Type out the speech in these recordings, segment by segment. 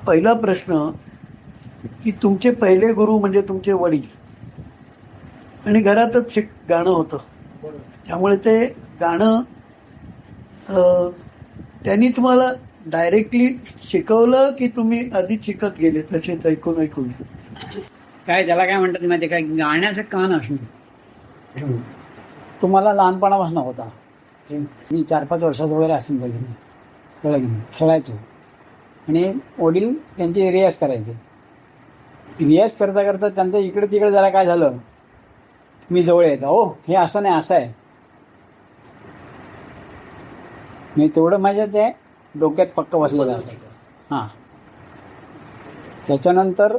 पहिला प्रश्न की तुमचे पहिले गुरु म्हणजे तुमचे वडील आणि घरातच गाणं होतं. त्यामुळे ते गाणं त्यांनी तुम्हाला डायरेक्टली शिकवलं की तुम्ही आधी शिकत गेले तसेच ऐकून ऐकून? काय त्याला काय म्हणतात माहिती काय, गाण्याचं कान असणं तुम्हाला लहानपणापासून होता. मी 4-5 वर्षात वगैरे असेल बघितलं, कळलं की नाही, खेळायचो आणि वडील त्यांचे रियाज करायचे. रियाज करता करता त्यांचं इकडे तिकडे जरा काय झालं, मी जवळ येतो, हो हे असं नाही असं आहे. मी तेवढं माझ्या ते डोक्यात पक्क बसलेलं असायचं. हां, त्याच्यानंतर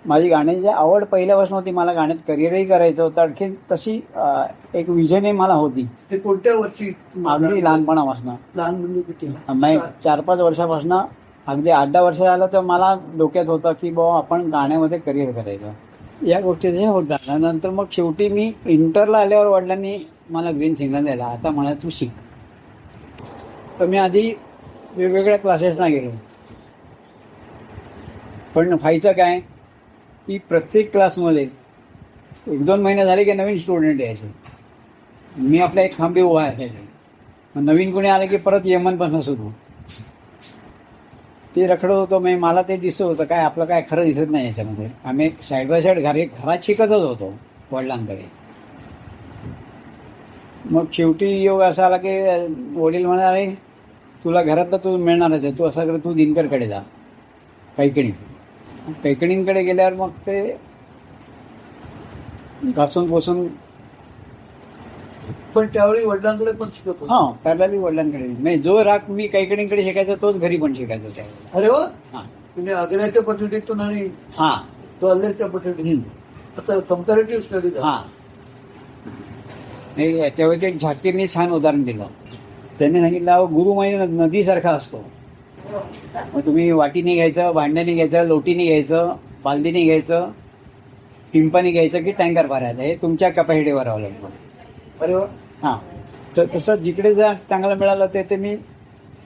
माझी गाण्याची आवड पहिल्यापासून होती. मला गाण्यात करिअरही करायचं होतं. आणखी तशी एक विजनही मला होती. ते कोणत्या वर्षी? अगदी लहानपणापासून. लहान म्हणजे किती? 4-5 वर्षापासून, अगदी 8-10 वर्ष झालं तर मला डोक्यात होतं की बाबा आपण गाण्यामध्ये करिअर करायचं. या गोष्टी होत्या. नंतर मग शेवटी मी इंटरला आल्यावर वडिलांनी मला ग्रीन सिग्नल द्यायला, आता म्हणा तू शिक. तर मी आधी वेगवेगळ्या क्लासेसना गेलो. पण व्हायचं काय की प्रत्येक क्लासमध्ये 1-2 महिने झाले की नवीन स्टुडंट यायचे. मी आपला एक खांबे उभा आहे. नवीन कोणी आलं की परत यमनपासून सुरू. ते रखडत होतो. मला ते दिसत होतं काय आपलं काय खरं दिसत नाही याच्यामध्ये. आम्ही साईड बाय साईड घरात शिकतच होतो वडिलांकडे. मग शेवटी योग असा आला की वडील म्हणाले तुला घरातलं तू मिळणारच आहे, तू असं कर, तू दिनकरकडे जा कैकणींकडे गेल्यावर मग ते घासून पोसून. पण त्यावेळी वडिलांकडे पण शिकत होतो? हां, पॅरलली वडिलांकडे. म्हणजे जो राग मी कैकणींकडे शिकायचा तोच घरी पण शिकायचो त्यावेळेला. अरे वा. हां, म्हणजे आग्र्याच्या पद्धतीतून आणि हां ग्वाल्हेरच्या पद्धतीतून असं कम्पॅरेटिव्ह स्टडी. हां, त्यावेळी एक झाकीरने छान उदाहरण दिलं. त्यांनी सांगितलं गुरु म्हणजे नदीसारखा असतो. मग तुम्ही वाटीने घ्यायचं, भांड्याने घ्यायचं, लोटीने घ्यायचं, बालदीने घ्यायचं, टिंपाने घ्यायचं की टँकर भरायचं, हे तुमच्या कपॅसिटीवर अवलंबून. अरे वा. हां, तर तसं जिकडे जर चांगलं मिळालं ते मी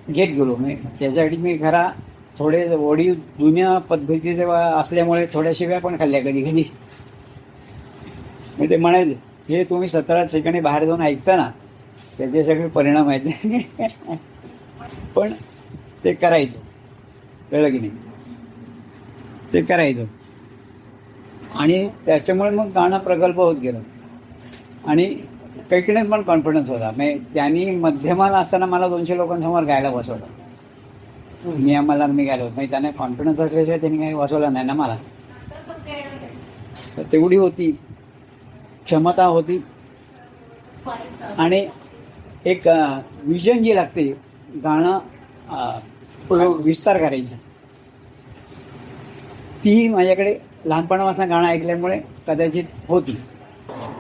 घेत गेलो. मी त्याच्यासाठी मी थोडे वडील जुन्या पद्धतीचे असल्यामुळे थोड्या शिव्या पण खाल्ल्या कधी कधी. मी ते म्हणायचे हे तुम्ही 17 ठिकाणी बाहेर जाऊन ऐकता ना, त्याचे सगळे परिणाम आहेत. पण ते करायचो, कळलं की नाही, ते करायचो. आणि त्याच्यामुळे मग गाणं प्रकल्प होत गेलं. आणि कैकण्यात पण कॉन्फिडन्स होता. त्यांनी मध्यमाला असताना मला 200 लोकांसमोर गायला बसवलं. मी गायला होत नाही. त्याने कॉन्फिडन्स असल्याशिवाय त्यांनी काही बसवलं नाही ना मला. तर तेवढी होती क्षमता होती. आणि एक विजन जी लागते गाणं विस्तार करायची, ती माझ्याकडे लहानपणापासून गाणं ऐकल्यामुळे कदाचित होती.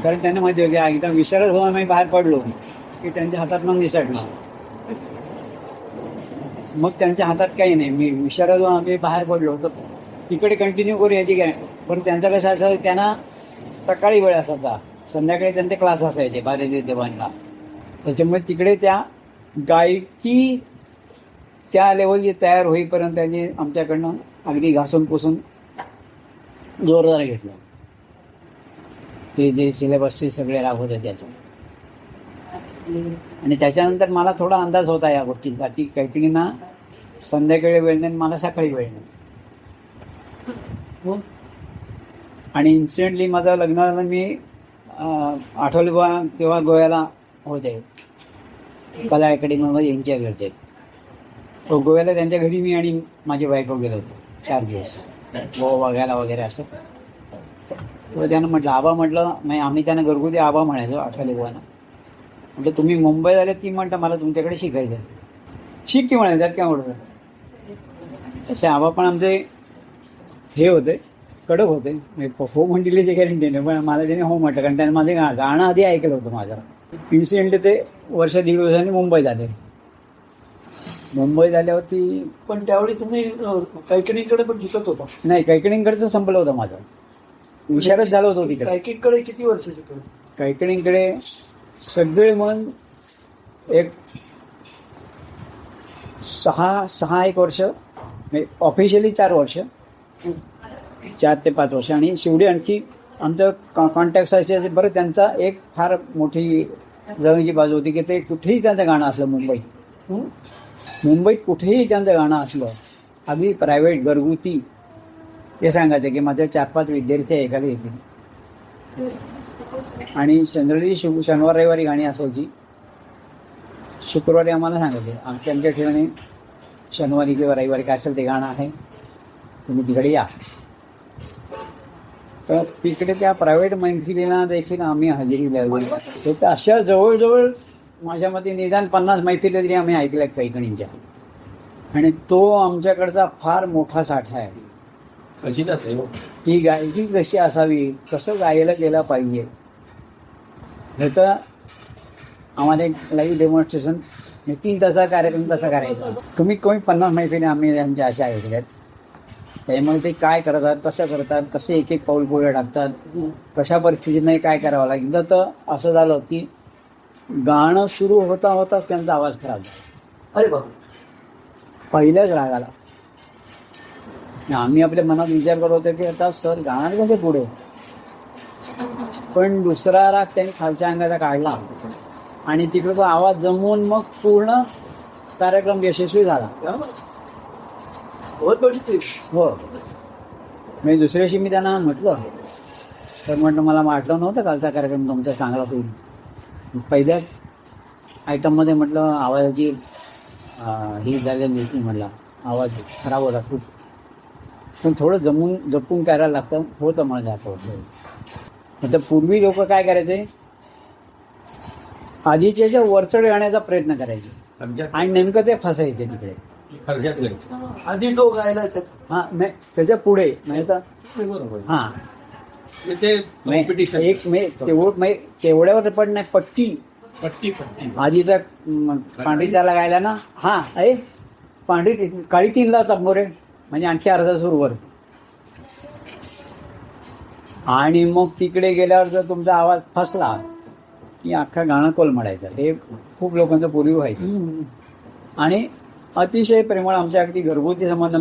कारण त्यांना माहिती होती एकदम विसरत होऊन मी बाहेर पडलो की त्यांच्या हातात न निसटणार. मग त्यांच्या हातात काही नाही. मी विसरत होऊन आम्ही बाहेर पडलो तर तिकडे कंटिन्यू करू याची काय. पण त्यांचं कसं असायचं, त्यांना सकाळी वेळ असायचा, संध्याकाळी त्यांचे क्लास असायचे भारतीय देवांना. त्याच्यामुळे तिकडे त्या गायकी त्या लेवलची तयार होईपर्यंत त्यांनी आमच्याकडनं अगदी घासून पुसून जोरदार घेतलं. ते जे सिलेबसचे सगळे राग होते त्याचं. आणि त्याच्यानंतर मला थोडा अंदाज होता या गोष्टींचा की कैकणींना संध्याकाळी वेळ नाही, मला सकाळी वेळ नाही. आणि इन्सिडेंटली माझं लग्न झालं, मी आठवले बा तेव्हा गोव्याला होते, कला अकॅडमीमध्ये एन्जॉय करते. तो गोव्याला त्यांच्या घरी मी आणि माझी बायको गेलो होतो 4 दिवस गोवा बघायला वगैरे असं. तर त्यानं म्हटलं आबा, म्हटलं नाही, आम्ही त्यांना घरगुती आबा म्हणायचो आठवले गोवाना. म्हटलं तुम्ही मुंबईत आले, ती म्हणतं मला तुमच्याकडे शिकायचं, शिक की म्हणायचं, त्यात काय म्हटलं. तसे आबा पण आमचे हे होते, कडक होते. हो म्हणतील जे गॅरंटी नाही, पण मला त्याने हो म्हटलं. कारण त्याने माझे गाणं आधी ऐकलं होतं माझं. इन्सिडेंटली ते 1-1.5 वर्षांनी मुंबईत आले. मुंबईत आल्यावरती पण त्यावेळी तुम्ही कैकणीकडे पण शिकत होता? नाही, कैकणींकडचं संपलं होतं माझं, विचारच झालं होतं तिकडे. कैकणीकडे किती वर्ष शिकलो? कैकणींकडे सगळे मन एक 6-1 वर्ष ऑफिशियली 4 वर्ष, 4 ते 5 वर्ष. आणि शेवटी आणखी आमचं कॉन्टॅक्ट असे बरं, त्यांचा एक फार मोठी जवळची बाजू होती की ते कुठेही त्यांचं गाणं असलं मुंबईत कुठेही त्यांचं गाणं असलं, अगदी प्रायव्हेट घरगुती, ते सांगायचे की माझ्या 4-5 विद्यार्थी ऐकायला येतील. आणि जनरली शनिवार रविवारी गाणी असायची. शुक्रवारी आम्हाला सांगायचे आमच्या ठिकाणी शनिवारी किंवा रविवारी काय असेल ते गाणं आहे, तुम्ही तिकडे या. तर तिकडे त्या प्रायव्हेट मैफिलीला देखील आम्ही हजेरी लावली. तर अशा जवळजवळ माझ्या मते निदान 50 मैफिली तरी आम्ही ऐकल्यात कैकणींच्या. आणि तो आमच्याकडचा फार मोठा साठा आहे. ही गायकी कशी असावी, कसं गायला गेला पाहिजे, ह्याचं आम्हाला एक लाईव्ह डेमॉन्स्ट्रेशन 3 तासाचा कार्यक्रम कसा करायचा. कमीत कमी 50 मैफिली आम्ही त्यांच्या अशा ऐकल्यात. त्यामुळे ते काय करतात, कसं करतात, कसे एक एक पाऊल पुढे टाकतात, कशा परिस्थितीने काय करावं लागेल. तर असं झालं की गाणं सुरू होता होता त्यांचा आवाज खराब झाला. अरे बाबा, पहिल्याच रागाला. आम्ही आपल्या मनात विचार करत होतो की आता सर गाणार कसे पुढे, पण दुसरा राग त्यांनी खालच्या अंगाचा काढला आणि तिकडे तो आवाज जमवून मग पूर्ण कार्यक्रम यशस्वी झाला. हो. मी दुसऱ्या दिवशी मी त्यांना म्हटलं, तर म्हटलं मला वाटलं नव्हतं कालचा कार्यक्रम तुमचा चांगला होईल. पहिल्याच आयटममध्ये म्हटलं आवाजाची ही झालेली होती, म्हटलं आवाज खराब होता खूप, पण थोडं जपून करायला लागतं, होतं मला आठवतं. आता पूर्वी लोक काय करायचे, आधीच्या वरचढ गाण्याचा प्रयत्न करायचे आणि नेमकं ते फसायचे तिकडे. आधी तो गायला हा, नाही त्याच्या पुढे नाही तर हा तेवढ्यावर पण नाही, पट्टी आधी तर पांढरीच्याला गायला ना, हा अरे पांढरी काळी 3ला तंबोरे म्हणजे आणखी अर्धा सुरूवर. आणि मग तिकडे गेल्यावर जर तुमचा आवाज फसला की अख्खा गाणं कोलमडायचं. हे खूप लोकांचं पूर्वी व्हायचं. आणि अतिशय प्रेमळ आमच्या अगदी घरगुती संबंध.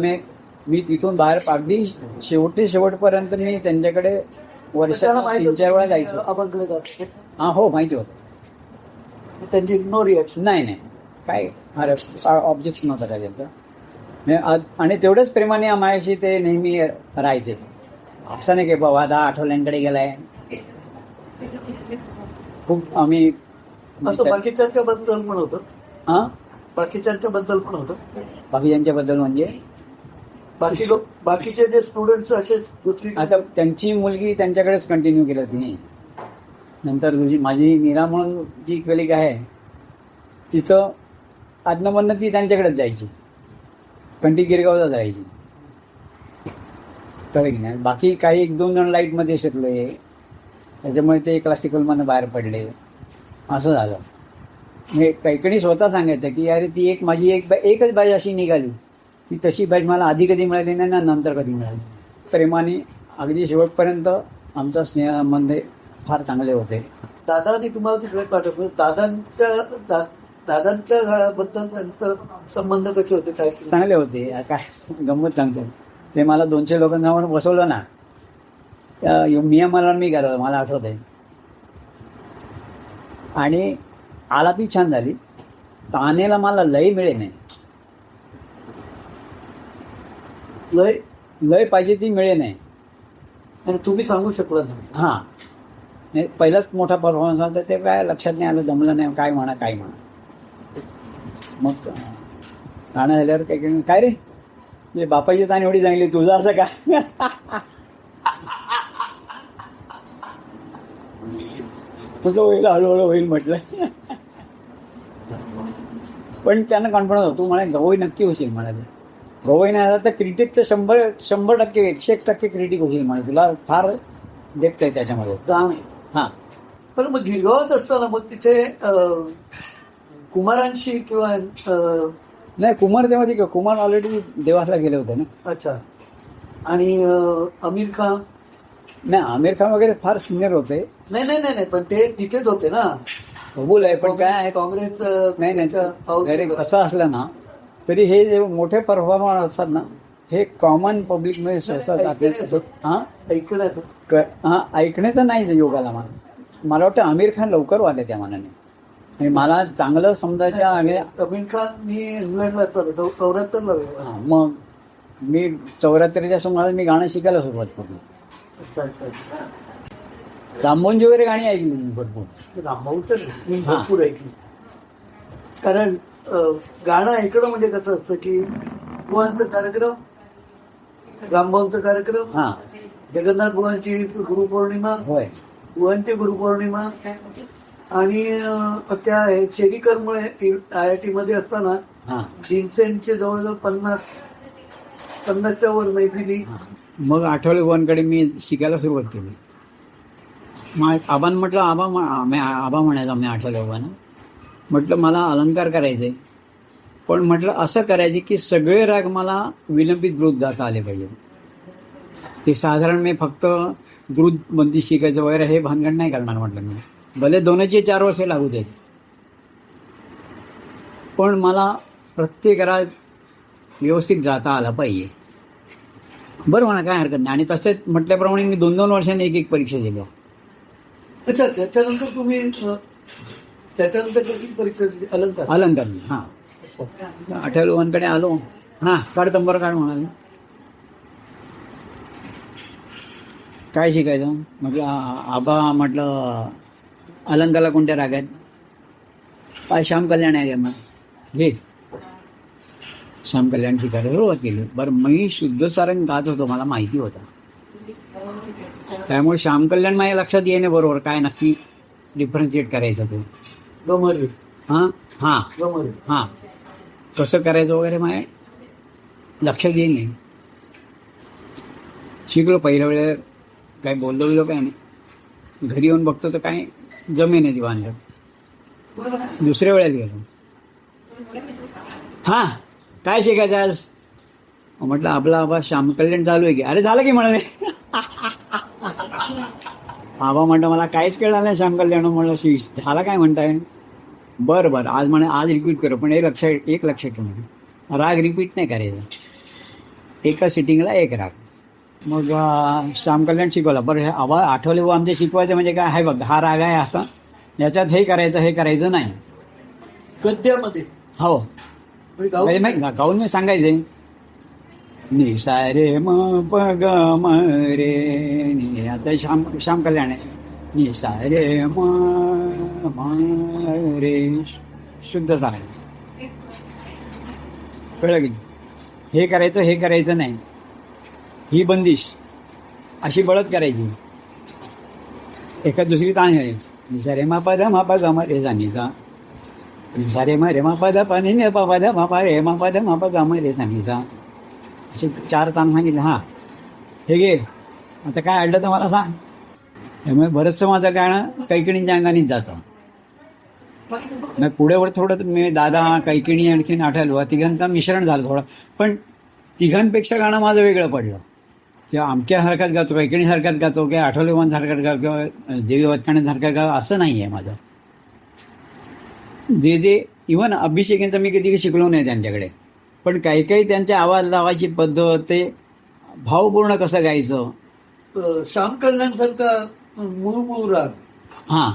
मी तिथून बाहेर अगदी शेवटपर्यंत मी त्यांच्याकडे वर्षाला 3-4 वेळा जायचो. आपण हा हो, माहिती होतं. त्यांची नो रिॲक्शन नाही काय ऑब्जेक्ट नव्हता काय त्यांचं. आणि तेवढ्याच प्रेमाने माझ्याशी ते नेहमी राहायचे. असं नाही की बाबा आता आठवल्यांकडे गेलाय. खूप आम्ही बाकीच्या बद्दल पण होतं. हा, बाकीच्या बद्दल पण होतं. बाकीच्यांच्याबद्दल म्हणजे बाकीचे जे स्टुडंट्स असे दुसरी. आता त्यांची मुलगी त्यांच्याकडेच कंटिन्यू केलं तिने. नंतर तुझी माझी मीरा म्हणून जी कलिक आहे, तिचं आदनमधनं ती त्यांच्याकडेच जायची, कंटी गिरगावला जायची. कळलं की नाही. बाकी काही 1-2 जण लाईटमध्ये शिरले, त्याच्यामुळे ते क्लासिकलमधनं बाहेर पडले. असं झालं. मी कैकणी स्वतः सांगायचं की अरे ती माझी एकच बॅच अशी निघाली, ती तशी बॅच मला आधी कधी मिळाली नाही ना नंतर कधी मिळाली. प्रेमाने अगदी शेवटपर्यंत आमचा स्नेहसंबंध फार चांगले होते. दादानी तुम्हाला तिकडे पाठवलं. दादांच्या बद्दल त्यांचा संबंध कसे होते, काय चांगले होते. काय गंमत सांगतो, ते मला 200 लोकांसमोर बसवलं ना, मी गेलो, मला आठवत आहे. आणि आलापी छान झाली. तानेला मला लय मिळे नाही, लय पाहिजे ती मिळे नाही. आणि तुम्ही सांगू शकला नाही. हां, पहिलाच मोठा परफॉर्मन्स होता, ते काय लक्षात नाही आलं, जमलं नाही, काय म्हणा. मग गाणं झाल्यावर काय रे बापाची ताण एवढी चांगली, तुझं असं काय. म्हटलं होईल, हळूहळू होईल म्हटलं. पण त्यांना कॉन्फिडन्स होतो, मला गवई नक्की होशील म्हणाले. गवई नाही आता तर क्रिटिकचं 100% 101% क्रिटिक होशील म्हणे, तुला फार डेप्थ आहे त्याच्यामध्ये. हां, पण मग गिरगावात असताना मग तिथे कुमारांशी किंवा नाही, कुमार तेव्हा ठीक आहे, कुमार ऑलरेडी देवासला गेले होते ना. अच्छा. आणि आमिर खान. नाही, आमिर खान वगैरे फार सिनियर होते. नाही, पण ते तिथेच होते ना. कबूल आहे, पण काय आहे काँग्रेस. नाही, असं असलं ना तरी हे जे मोठे परफॉर्मर असतात ना, हे कॉमन पब्लिक मध्ये सहसा हा ऐकण्यात हा ऐकण्याचं नाही योगाला मला वाटतं आमिर खान लवकर वाले त्या मानाने म्हणजे मला चांगलं समजायचं आणि अमीर खान मी इंग्लंडला 74ला हा, मग मी 74च्या सुमारास मी गाणं शिकायला सुरुवात करतो. राममोहनजी वगैरे गाणी ऐकली मी भरपूर. रामभाऊ तर मी भरपूर ऐकली. कारण गाणं ऐकणं म्हणजे कसं असतं की बुवांचा कार्यक्रम, रामभाऊंचा कार्यक्रम, हा जगन्नाथ बुवांची गुरुपौर्णिमा, होय बुवांची गुरुपौर्णिमा आणि त्या शेरीकरमुळे IIT मध्ये असताना हा भीमसेनचे जवळजवळ 50च्या वर मैफिली. मग आठवले बुवांकडे मी शिकायला सुरुवात केली. मग आबान म्हटलं आबा म्हणायचा मी आठवले बुवांना म्हटलं मला अलंकार करायचे पण म्हटलं असं करायचे की सगळे राग मला विलंबित द्रुत गाता आले पाहिजे. ते साधारण मी फक्त द्रुत बंदी शिकायचं वगैरे हे भानगड नाही करणार म्हटलं मी. भले 2-4 वर्ष लागू देत पण मला प्रत्येक राग व्यवस्थित गाता आला पाहिजे. बरं म्हणा काय हरकत नाही. आणि तसेच म्हटल्याप्रमाणे मी 2-2 वर्षांनी एक परीक्षा दिल्या. अच्छा, त्याच्यानंतर तुम्ही त्याच्यानंतर कशी परीक्षा दिली? अलंकार. हां आठवले बुवांकडे आलो. हां काढ तंबर काढ म्हणाले. काय शिकायचं म्हटलं आबा म्हटलं अलंकाला कोणत्या राग आहेत? श्याम कल्याण आहे मग घे. श्याम कल्याण शिकायला सुरुवात केली. बरं मी शुद्ध सारंग गात होतो मला माहिती होतं त्यामुळे श्याम कल्याण माझ्या लक्षात येणे बरोबर काय नक्की डिफरन्शिएट करायचं ते गमरी. हां हां गमरी. हां कसं करायचं वगैरे माझ्या लक्षात येईन. शिकलो पहिल्या वेळेला काय बोललो काय नाही. घरी येऊन बघतो तर काय जमेन आहे ती बांधलं. दुसऱ्या वेळेला गेलो. हां काय शिकायचं आज म्हटलं आपला आबा श्यामकल्याण चालू आहे की. अरे झालं की म्हणाले. आबा म्हणतो मला काहीच कळलं नाही श्यामकल्याण. म्हणलं झाला काय म्हणताय. बरं आज म्हणे आज रिपीट करू पण एक लक्षात ठेवून राग रिपीट नाही करायचं. एका सिटिंगला एक राग. मग श्यामकल्याण शिकवला. बरं हे आबा आठवले व आमचे शिकवायचं म्हणजे काय आहे बघ हा राग आहे असा याच्यात हे करायचं नाही गद्यामध्ये. हो गाऊन मी सांगायचे नि सा रे म प ग म रे नि. आता श्याम कल्याण आहे नि सा रे म रे शुद्ध सांगायचं. कळलं की हे करायचं नाही. ही बंदिश अशी बळत करायची. एका दुसरी ताण आहे निसा रे मा पद मा प ग म रे जाणीचा. निसा रे म रे मा पद प नि प पद मा प रे मा पद मा प ग म रे जाणीचा. असे 4 ताण सांगितले. हां हे घे आता काय अडलं तर मला सांग. त्यामुळे बरंचसं माझं गाणं कैकिणींच्या अंगानेच जातं. मग पुढे थोडं मी दादा कैकिणी आणखीन आठवलं तिघांचं मिश्रण झालं थोडं. पण तिघांपेक्षा गाणं माझं वेगळं पडलं. किंवा अमक्यासारखाच गातो कैकिणीसारखाच गातो किंवा आठवलेवांसारखाच गातो किंवा जेवी वतकाण्यासारखा गाव असं नाही आहे माझं. जे इव्हन अभिषेकांचं मी कधी शिकलो नाही त्यांच्याकडे. पण काही त्यांचे आवाज लावायची पद्धत ते भावपूर्ण कसं गायचं. श्याम कल्याण सारखा मूळ राग हां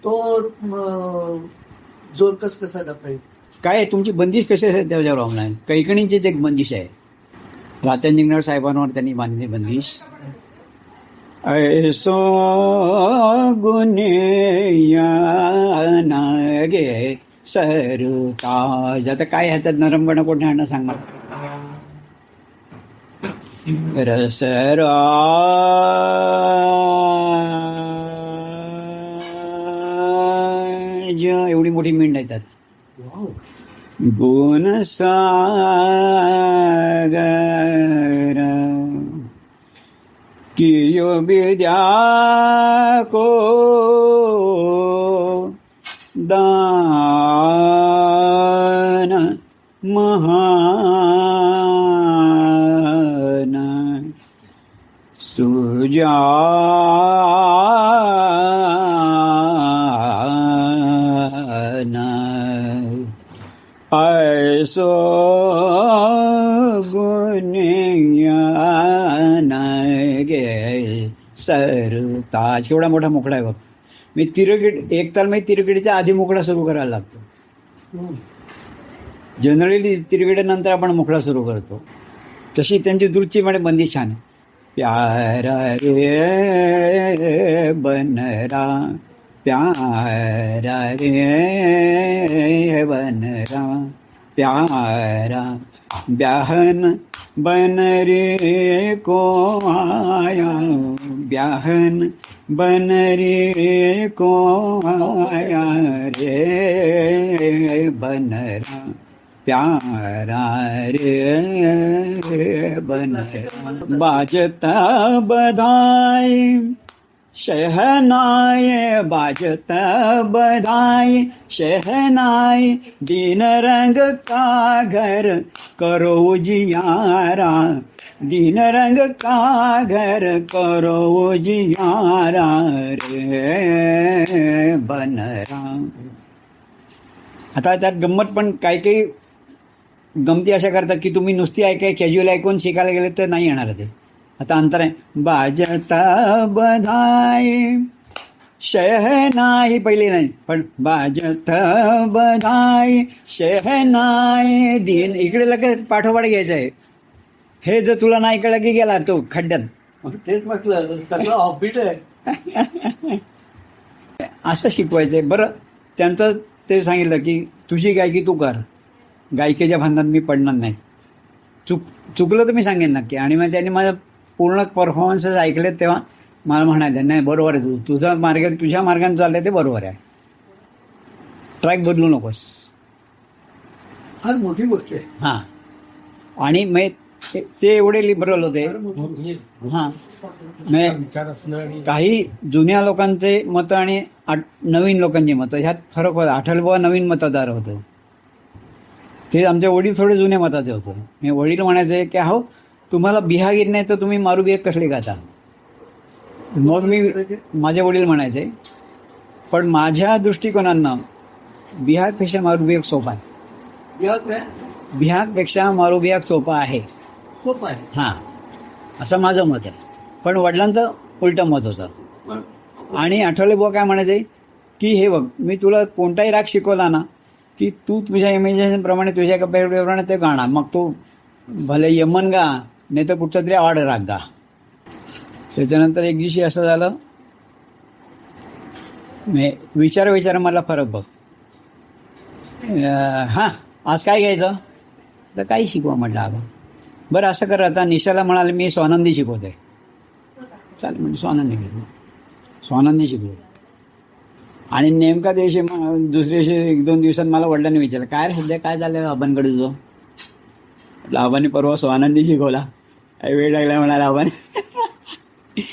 तो जोर कसा गाता काय तुमची बंदिश कशी असेल त्याच्यावर अवलंबून. कैकिणींचीच एक बंदिश आहे. रातन जिंगणार साहेबांवर त्यांनी बांधली बंदिश. ऐसो गुन्हेयाना गे सरताज. आता काय ह्याच्यात नरमपणा कोणी आणणं सांग मला. रसराज एवढी मोठी मींड आहे त्यात. गुण सागर कियो विद्या को दान महान सुजान ऐसो गुण गे सरता. केवढा मोठा मोकळा आहे बघ. मी तिरकीड एक ताल मी तिरकिडीच्या आधी मोकळा सुरू करायला लागतो. जनरली तिरकिडीनंतर आपण मोकळा सुरू करतो. तशी त्यांची दूरची म्हणजे बंदी छान आहे. प्यारा रे बनरा, प्यारा रे बनरा, प्यारा ब्याहन बन रे को आया, ब्याहन बन रे को आया रे बनरा, प्यारा रे बनरा. बाजता बधाई शहनाय, बाजता बधाई शहनाई, दीन रंग का घर करो उजियारा, दीन रंग का घर करो उजियारा रे बनरा. आता त्यात गंमत पण काही गमती अशा करतात की तुम्ही नुसती कॅज्युअल ऐकून शिकायला गेले तर नाही येणार ते. आता अंतर आहे. बाजता बधाई शहनाई पहिली नाही, पण बाजता बधाई शहनाई दीन. इकडे लगेच पाठोपाठ घ्यायचं आहे. हे जर तुला नाही कळलं की गेला तो खड्ड्यात. तेच म्हटलं सगळं ऑफबीट आहे. असं शिकवायचंय. बरं, त्यांचं ते सांगितलं की तुझी गायकी तू कर, गायकीच्या भांडणात मी पडणार नाही. चुकलं तर मी सांगेन नक्की. आणि मग त्यांनी माझं पूर्ण परफॉर्मन्सेस ऐकले तेव्हा मला म्हणाले नाही बरोबर आहे, तुझा मार्ग तुझ्या मार्गाने चाललंय ते बरोबर आहे, ट्रॅक बदलू नकोस. फार मोठी गोष्ट आहे. हां. आणि मग ते एवढे लिबरल होते. हां. काही जुन्या लोकांचे मतं आणि नवीन लोकांची मतं ह्यात फरक होता. आठवलेबुवा नवीन मतदार होतो. ते आमचे वडील थोडे जुन्या मताचे होते. मी वडील म्हणायचे की हो तुम्हाला बिहा येत नाही तर तुम्ही मारू बिहा कसले गाता. मग मी माझे वडील म्हणायचे पण माझ्या दृष्टिकोनानं बिहागपेक्षा मारू बिहाग सोपा आहे. बिहागपेक्षा मारू बिहाग सोपा आहे. खूप आहे. हां, असं माझं मत आहे. पण वडिलांचं उलटं मत होतं. आणि आठवलेबुवा काय म्हणायचे की हे बघ मी तुला कोणताही राग शिकवला ना की तू तुझ्या इमेजिनेशनप्रमाणे तुझ्या कपॅसिटीप्रमाणे ते गाणार. मग तू भले यमन गा नाही तर कुठचा तरी आवड राग गा. त्याच्यानंतर एक दिवशी असं झालं विचार मला फरक बघ. हां आज काय घ्यायचं तर काही शिकवा म्हटलं. अगं बरं असं कर आता निशाला म्हणाले मी स्वानंदी शिकवते. चालेल म्हणजे स्वानंदी घेतलं. स्वानंदी शिकलो. आणि नेमका दिवशी दुसऱ्या दिवशी 1-2 दिवसात मला वडिलांनी विचारलं काय रे सध्या काय झालं आबांकडे जो. म्हटलं आबांनी परवा स्वानंदी शिकवला. काही वेळ लागला म्हणाला आबाने.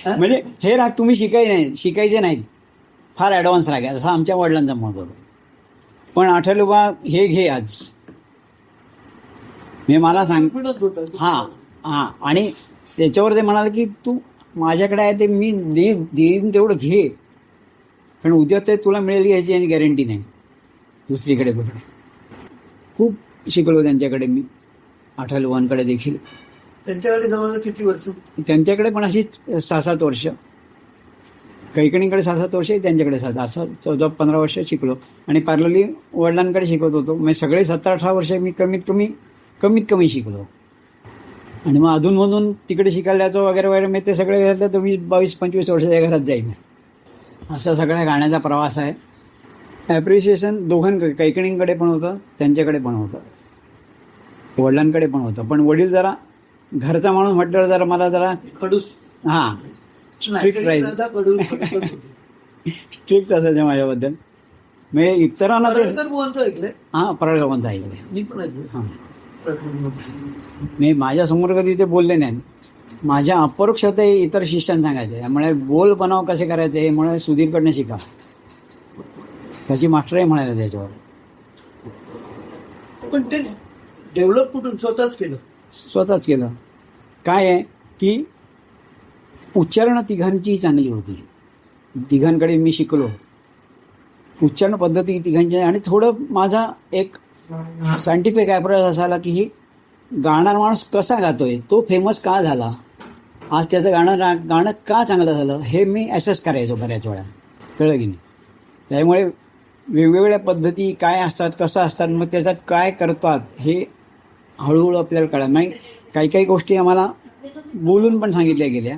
म्हणजे हे राग तुम्ही शिकायचे नाहीत, फार ॲडव्हान्स राग आहे असं आमच्या वडिलांचा मत होतं. पण आठवलं बा हे घे आज मी मला सांग. हां. आणि त्याच्यावर ते म्हणाले की तू माझ्याकडे आहे ते मी देईन तेवढं घे, पण उद्या ते तुला मिळेल याची आणि गॅरंटी नाही. दुसरीकडे बघ. खूप शिकलो त्यांच्याकडे मी. आठवलेवांकडे देखील. त्यांच्याकडे जवळ किती वर्ष. त्यांच्याकडे पण अशी 6-7 वर्ष. कैकणीकडे 6-7 वर्ष, त्यांच्याकडे 7 असं 14-15 वर्ष शिकलो. आणि पॅरलली वडिलांकडे शिकवत होतो. म्हणजे सगळे 17-18 वर्ष मी कमीत कमी शिकलो. आणि मग अधूनमधून तिकडे शिकायला जायचो वगैरे मी ते सगळे घातलं तर 22-25 वर्षाच्या घरात जाईल. असा सगळ्या गाण्याचा प्रवास आहे. ॲप्रिशिएशन दोघांकडे कैकणींकडे पण होतं, त्यांच्याकडे पण होतं, वडिलांकडे पण होतं. पण वडील जरा घरचा माणूस म्हटल्यावर जरा मला जरा खडूस. हां स्ट्रिक्ट राहायचं. स्ट्रिक्ट असायचं माझ्याबद्दल. म्हणजे इतरांना ते ऐकलंय. हां परळगावांचं ऐकलंय मी पण ऐकलं. हां मी माझ्यासमोर कधी ते बोलले नाही. माझ्या अपरोक्षात इतर शिष्यांना सांगायचे. त्यामुळे बोल बनाव कसे करायचे हे मुळे सुधीरकडनं शिका. त्याची मास्टरही म्हणायला त्याच्यावर. पण ते डेव्हलप कुठून स्वतःच केलं. काय आहे की उच्चारण तिघांची चांगली होती. तिघांकडे मी शिकलो. उच्चारण पद्धती तिघांची. आणि थोडं माझा एक सायंटिफिक ॲप्रोच असायला की ही गाणारा माणूस कसा गातोय, तो फेमस का झाला, आज त्याचं गाणं का चांगलं झालं, हे मी ॲसेस करायचो बऱ्याच वेळा. कळलं की नाही. त्यामुळे वेगवेगळ्या पद्धती काय असतात, कसं असतात, मग त्याच्यात काय करतात हे हळूहळू आपल्याला कळलं. नाही काही काही गोष्टी आम्हाला बोलून पण सांगितल्या गेल्या.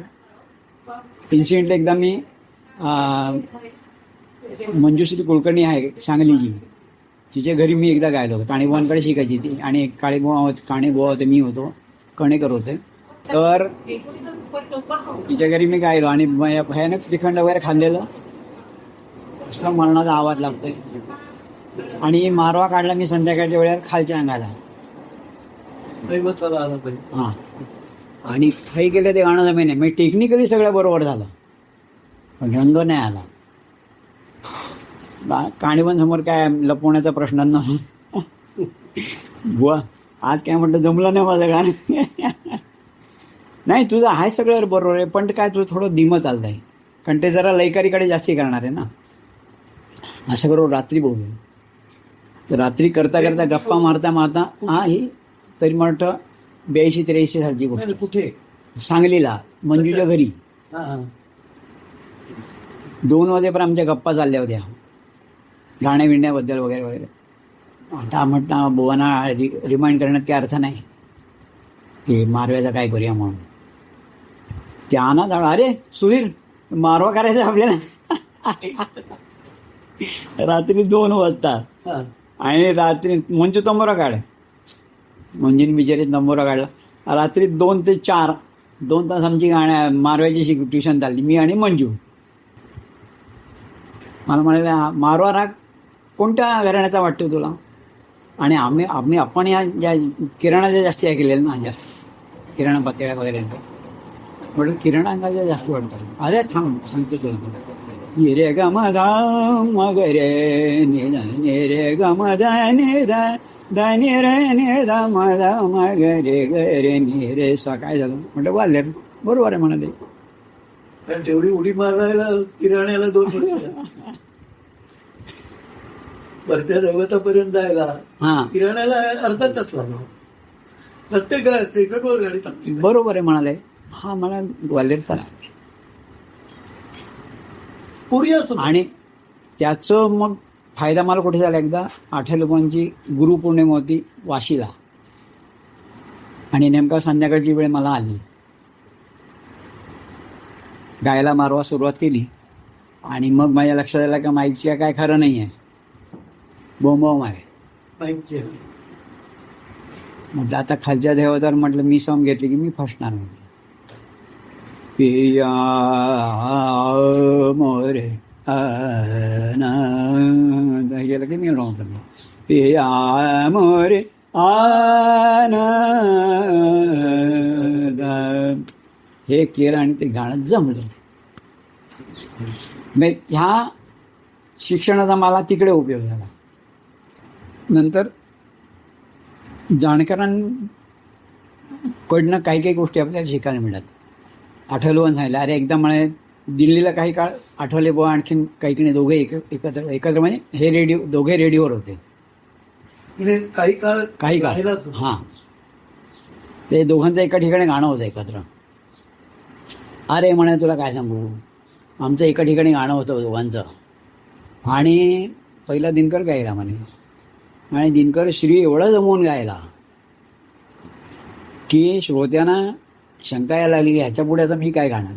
इन्सिडेंटली एकदा मी मंजुश्री कुलकर्णी आहे सांगलीची, तिच्या घरी मी एकदा गायलो होतो. काणेबुवांकडे शिकायची ती, आणि काणेबुवा होते, मी होतो, कणेकर होते. तर तिच्या घरी मी गायलो आणि भयानक श्रीखंड वगैरे खाल्लेलं, असला मरणाचा आवाज लागतोय. आणि मारवा काढला मी संध्याकाळच्या वेळेला खालच्या अंगाला. हां, आणि काही केलं ते गाणं जमेन. म्हणजे टेक्निकली सगळं बरोबर झालं, पण रंग नाही आला. काणेबुवांसमोर काय लपवण्याचा प्रश्न नव्हता. बुवा आज काय म्हटलं, जमलं नाही माझं गाणं. नाही तुझं आहे सगळं बरोबर आहे, पण काय तुझं थोडं धीमं चालत आहे, कारण ते जरा लयकारीकडे जास्ती करणार आहे ना. असं बरोबर रात्री बोलू. तर रात्री करता करता गप्पा मारता मारता ही तरी म्हटलं 82-83 सालची गोष्ट. कुठे? सांगलीला मंजूच्या घरी 2 वाजेपर्यंत आमच्या गप्पा चालल्या होत्या गाण्या विणण्याबद्दल वगैरे वगैरे. आता म्हटलं बुवांना रिमाइंड करण्यात काही अर्थ नाही की मारव्याचा काय करूया म्हणून. त्यांना जाणं, अरे सुधीर मारवा करायचा आपल्याला. रात्री 2 वाजता, आणि रात्री मंजू तंबोरा काढ, मंजूने बिचारीत तंबोरा काढला. रात्री 2 ते 4 2 तास आमची मारव्याची ट्युशन चालली, मी आणि मंजू. मला म्हणाले, मारवा राग कोणत्या घराण्याचा वाटतो तुला? आणि आपण या ज्या किराणाच्या जास्ती ऐकलेलं ना, जास्त किराणा पातळ्या वगैरे म्हटलं किराणा अंगाच्या जास्त वाटतात. अरे थांब सांगतो तुला. नि रे ग म धा मग रे नि नि रे ग म धा नि धा धा नि रे नि धा म धा मग रे ग रे नि रे सा. काय झालं म्हटलं, वाले बरोबर आहे म्हणाले. कारण तेवढी उडी मारायला किराण्याला 2 वर्ष, वरच्या दैवतापर्यंत जायला किराण्याला अर्धा तास लागला. प्रत्येक स्टेशनवर गाडी टाकली. बरोबर आहे म्हणाले. हा मला ग्वाल्हेरचा पुरी असतो. आणि त्याचं मग फायदा मला कुठे झाला, एकदा आठवलेबांची गुरुपौर्णिमा होती वाशीला, आणि नेमका संध्याकाळची वेळ मला आली. गायला मारवा सुरुवात केली, आणि मग माझ्या लक्षात आलं का माईकची काय खरं नाही आहे, बोंबाव आहे माईकची. म्हटलं आता खालच्या देवावर म्हटलं मी सम घेतली की मी फसणार. म्हटलं पिया मोरे गेलं की मी म्हटलं पिया मोरे हे केलं, आणि ते गाणं जमलं. मग ह्या शिक्षणाचा मला तिकडे उपयोग झाला. नंतर जाणकारांकडनं काही काही गोष्टी आपल्याला शिकायला मिळतात. आठवलेबांनी सांगितलं, अरे एकदा म्हणे दिल्लीला काही काळ आठवलेबुवा आणखीन काही दोघे एकत्र म्हणजे हे दोघे रेडिओवर होते. म्हणजे काही काळ हां, ते दोघांचं एका ठिकाणी गाणं होतं एकत्र. अरे म्हणे तुला काय सांगू, आमचं एका ठिकाणी गाणं होतं दोघांचं, आणि पहिला दिनकर गायला म्हणे, आणि दिनकर श्री एवढा जमवून गायला की श्रोत्यांना शंका यायला लागली, ह्याच्या पुढे आता मी काय गाणार.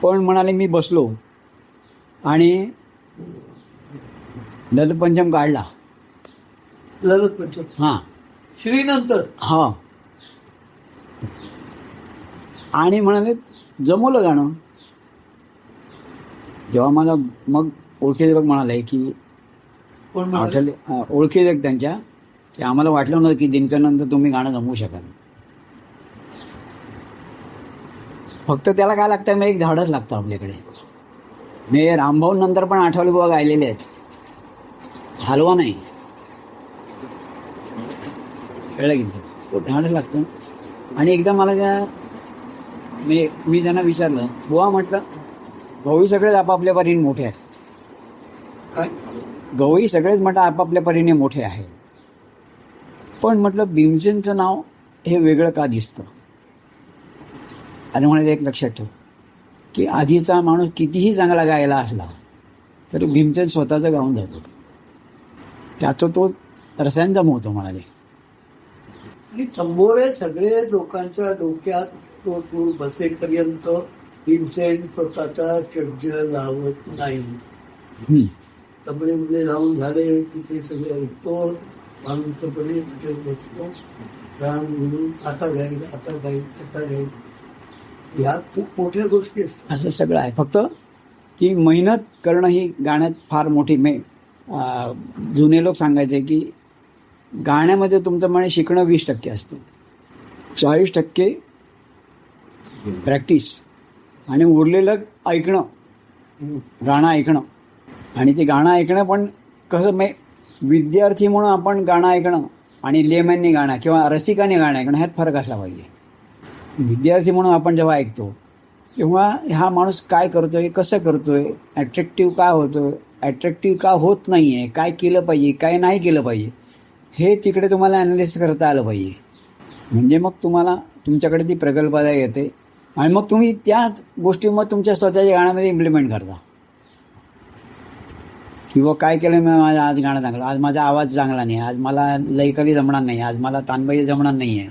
पण म्हणाले मी बसलो आणि ललित पंचम काढला. ललित पंचम? हां, श्रीनंतर. हां, आणि म्हणाले जमवलं गाणं. जेव्हा मला मग ओळखीचे लोक म्हणाले की आठवले, ओळखीचे त्यांच्या, की आम्हाला वाटलं नव्हतं की दिनकरनंतर तुम्ही गाणं जमवू शकाल. फक्त त्याला काय लागतं, मग एक झाडच लागतं आपल्याकडे. मी रामभाऊ नंतर पण आठवलेबुवा गायलेले आहेत, हलवा नाही. कळलं की तो झाडच लागतं. आणि एकदा मला मी त्यांना विचारलं, बुवा म्हटलं भाऊ सगळेच आपापल्या परीने मोठे आहेत, काय गवई सगळेच म्हटलं आपापल्या परीने मोठे आहे, पण म्हटलं भीमसेनचं नाव हे वेगळं का दिसतं. आणि म्हणाले एक लक्षात ठेव की आधीचा माणूस कितीही चांगला गायला असला तरी भीमसेन स्वतःचं गाऊन जातो, त्याचं तो रसायन जमवतो म्हणाले. आणि तंबोरे सगळे लोकांच्या डोक्यात तो सूर बसेपर्यंत भीमसेन स्वतःचा षड्ज लावत नाही. तबले म्हणजे लावून झाले की ते सगळे ऐकतो, शांतपणे तिथे बसतो, राम म्हणून आता गाईल आता गाईल आता गाईल. ह्या खूप मोठ्या गोष्टी असतात. असं सगळं आहे. फक्त की मेहनत करणं ही गाण्यात फार मोठी जुने लोक सांगायचे की गाण्यामध्ये तुमचं म्हणे शिकणं 20% असतं, 40% प्रॅक्टिस आणि उरलेलं ऐकणं, गाणं ऐकणं. आणि ते गाणं ऐकणं पण कसं विद्यार्थी म्हणून आपण गाणं ऐकणं आणि लेमॅननी गाणं किंवा रसिकाने गाणं ऐकणं ह्यात फरक असला पाहिजे. विद्यार्थी म्हणून आपण जेव्हा ऐकतो तेव्हा हा माणूस काय करतोय, कसं करतोय, ॲट्रॅक्टिव्ह का होतोय, ॲट्रॅक्टिव्ह का होत नाही आहे, काय केलं पाहिजे काय नाही केलं पाहिजे, हे तिकडे तुम्हाला ॲनालिसिस करता आलं पाहिजे. म्हणजे मग तुम्हाला तुमच्याकडे ती प्रगल्भता येते आणि मग तुम्ही त्याच गोष्टी मग तुमच्या स्वतःच्या गाण्यामध्ये इम्प्लिमेंट करता. किंवा काय केलं मी, माझं आज गाणं चांगलं, आज माझा आवाज चांगला नाही, आज मला लयकली जमणार नाही, आज मला तानबाई जमणार नाही आहे,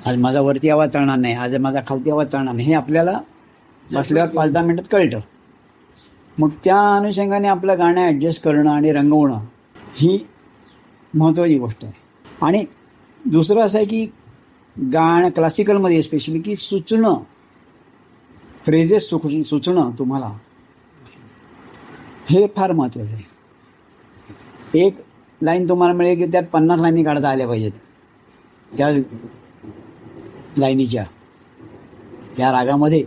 आज माझा वरती आवाज चालणार नाही, आज माझा खालती आवाज चालणार नाही, हे आपल्याला बसल्यावर 5-10 मिनिटात कळतं. मग त्या अनुषंगाने आपलं गाणं ॲडजस्ट करणं आणि रंगवणं ही महत्त्वाची गोष्ट आहे. आणि दुसरं असं आहे की गाणं क्लासिकलमध्ये स्पेशली की सुचणं, फ्रेजेस सुचणं तुम्हाला हे फार महत्त्वाचं आहे. एक लाईन तुम्हाला मिळेल की त्यात 50 लाईनी काढता आल्या पाहिजेत त्या लाईनीच्या त्या रागामध्ये.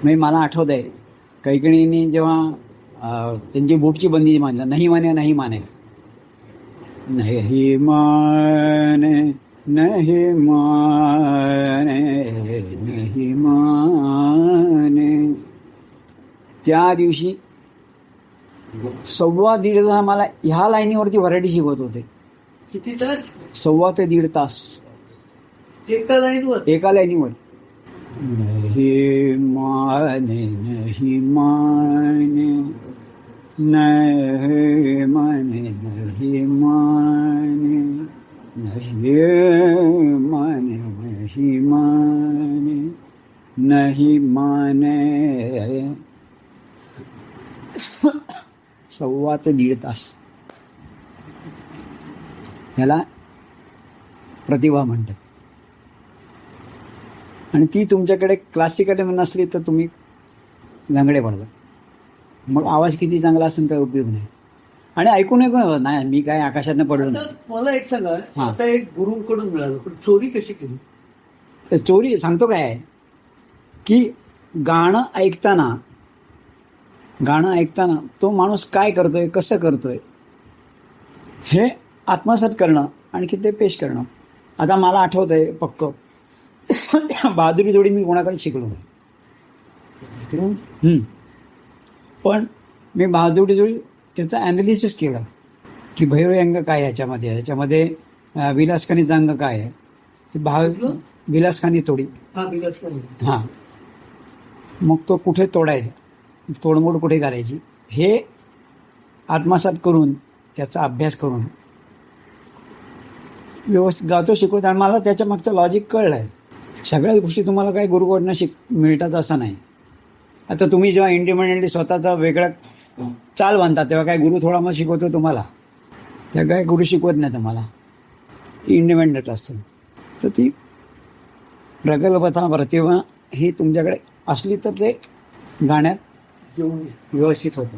मला आठवत आहे कैकणींनी जेव्हा त्यांची बोटची बंदी मानलं, नाही माने नाही माने, नाही माने नाही माने नाही माने, त्या दिवशी 1.25 तास मला ह्या लाईनीवरती व्हरायटी शिकवत होते. किती तास? 1.25 ते 1.5 तास एका लाईनवर. नाही माने नाही माने नाही माने नाही माने नाही माने नाही माने नाही माने, 1.25 ते 1.5 तास ह्याला प्रतिभा म्हणतात. आणि ती तुमच्याकडे क्लासिकल नसली तर तुम्ही लंगडे पडता. मग आवाज किती चांगला असून काय उपयोग नाही. आणि ऐकून नाही मी काय आकाशातनं पडलो नाही. मला एक सांगा, आता एक गुरुंकडून मिळालं, पण चोरी कशी केली? तर चोरी सांगतो काय आहे की गाणं ऐकताना तो माणूस काय करतोय, कसं करतोय हे आत्मसात करणं आणि ते पेश करणं. आता मला आठवत आहे पक्क बहादुरी जोडी मी कोणाकडे शिकलो नाही, पण मी बहादुरी जोडी त्याचा ॲनालिसिस केलं की भैरवी अंग काय ह्याच्यामध्ये विलासखानीचा अंग काय आहे, ते विलासखानी तोडी. हां, मग तो कुठे तोडायचा, तोडमोड कुठे करायची, हे आत्मसात करून त्याचा अभ्यास करून व्यवस्थित गातो शिकवत. आणि मला त्याच्या मागचं लॉजिक कळलं आहे. सगळ्याच गोष्टी तुम्हाला काही गुरुकडनं मिळतात असं नाही. आता तुम्ही जेव्हा इंडिपेंडेंटली स्वतःचा वेगळा चाल बांधता तेव्हा काय गुरु थोडा मग शिकवतो तुम्हाला, त्या काय गुरु शिकवत नाही तुम्हाला, इंडिपेंडेंट असतं. तर ती प्रगल्भता प्रतिभा ही तुमच्याकडे असली तर ते गाण्यात व्यवस्थित होतं.